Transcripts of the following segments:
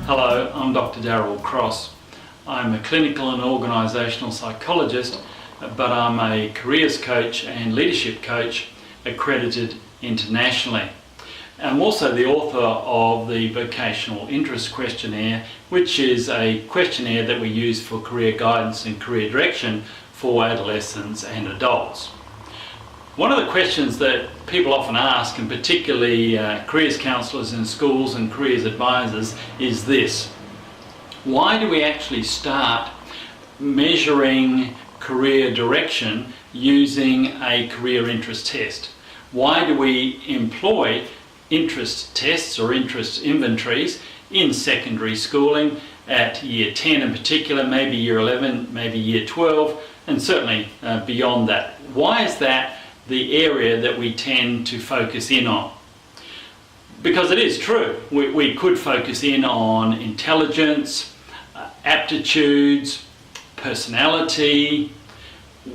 Hello, I'm Dr. Darryl Cross. I'm a clinical and organisational psychologist, but I'm a careers coach and leadership coach accredited internationally. I'm also the author of the Vocational Interests questionnaire, which is a questionnaire that we use for career guidance and career direction for adolescents and adults. One of the questions that people often ask, and particularly careers counsellors in schools and careers advisors, is this: why do we actually start measuring career direction using a career interest test? Why do we employ interest tests or interest inventories in secondary schooling at year 10 in particular, maybe year 11, maybe year 12, and certainly beyond that? Why is that the area that we tend to focus in on? Because it is true, we could focus in on intelligence, aptitudes, personality,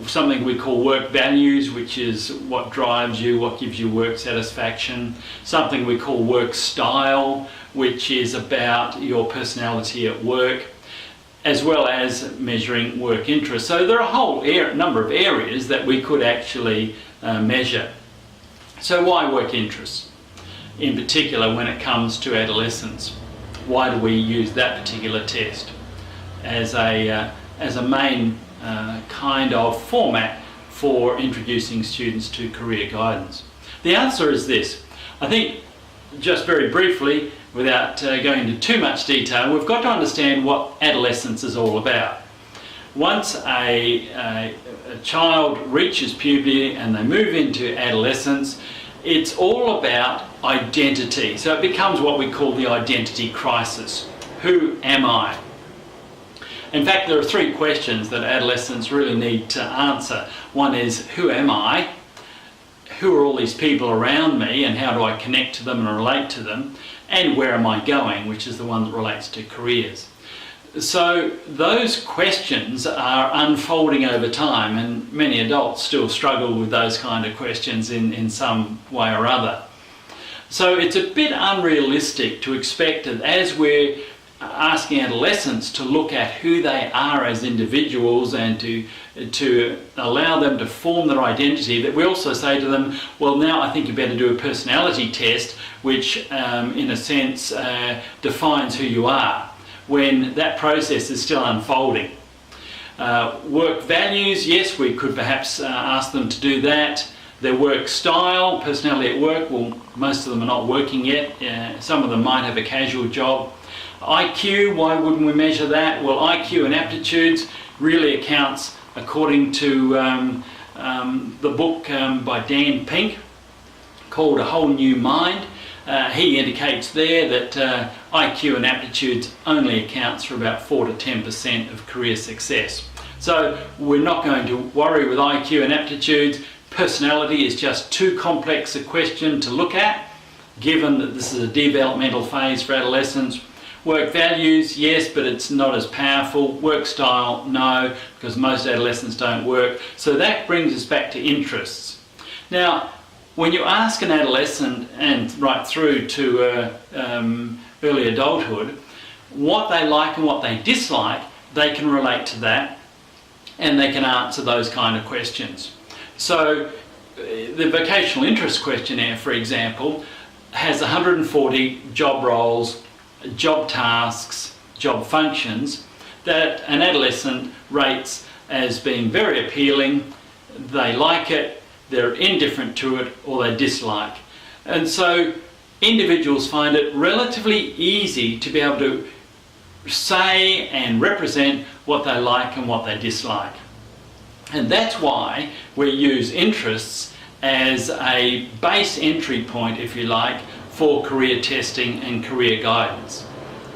something we call work values, which is what drives you, what gives you work satisfaction, something we call work style, which is about your personality at work, as well as measuring work interest. So there are a whole number of areas that we could actually measure. So why work interests? In particular when it comes to adolescents, why do we use that particular test as a main kind of format for introducing students to career guidance? The answer is this. I think, just very briefly, without going into too much detail, we've got to understand what adolescence is all about. Once a child reaches puberty and they move into adolescence, it's all about identity. So it becomes what we call the identity crisis. Who am I? In fact, there are three questions that adolescents really need to answer. One is, who am I? Who are all these people around me and how do I connect to them and relate to them? And where am I going, which is the one that relates to careers. So those questions are unfolding over time, and many adults still struggle with those kind of questions in some way or other. So it's a bit unrealistic to expect that as we're asking adolescents to look at who they are as individuals and to allow them to form their identity, that we also say to them, well, now I think you better do a personality test, which in a sense defines who you are, when that process is still unfolding. Work values, yes, we could perhaps ask them to do that. Their work style, personality at work, well, most of them are not working yet. Some of them might have a casual job. IQ, why wouldn't we measure that? Well, IQ and aptitudes really accounts, according to the book by Dan Pink called A Whole New Mind. He indicates there that IQ and aptitudes only accounts for about 4 to 10% of career success. So we're not going to worry with IQ and aptitudes. Personality is just too complex a question to look at, given that this is a developmental phase for adolescents. Work values, yes, but it's not as powerful. Work style, no, because most adolescents don't work. So that brings us back to interests. Now, when you ask an adolescent and right through to early adulthood what they like and what they dislike, they can relate to that and they can answer those kind of questions. So the Vocational Interest questionnaire, for example, has 140 job roles, job tasks, job functions that an adolescent rates as being very appealing. They like it, they're indifferent to it, or they dislike. And so individuals find it relatively easy to be able to say and represent what they like and what they dislike. And that's why we use interests as a base entry point, if you like, for career testing and career guidance.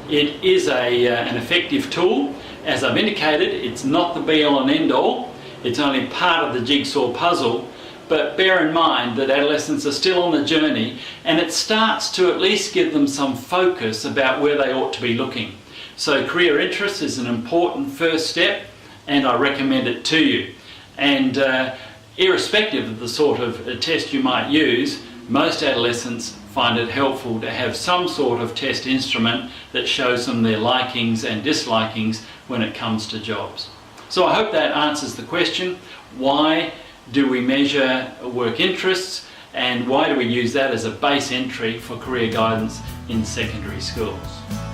It is an effective tool. As I've indicated, it's not the be-all and end-all. It's only part of the jigsaw puzzle. But bear in mind that adolescents are still on the journey, and it starts to at least give them some focus about where they ought to be looking. So career interest is an important first step, and I recommend it to you. And irrespective of the sort of test you might use, most adolescents find it helpful to have some sort of test instrument that shows them their likings and dislikings when it comes to jobs. So I hope that answers the question, why do we measure work interests and why do we use that as a base entry for career guidance in secondary schools?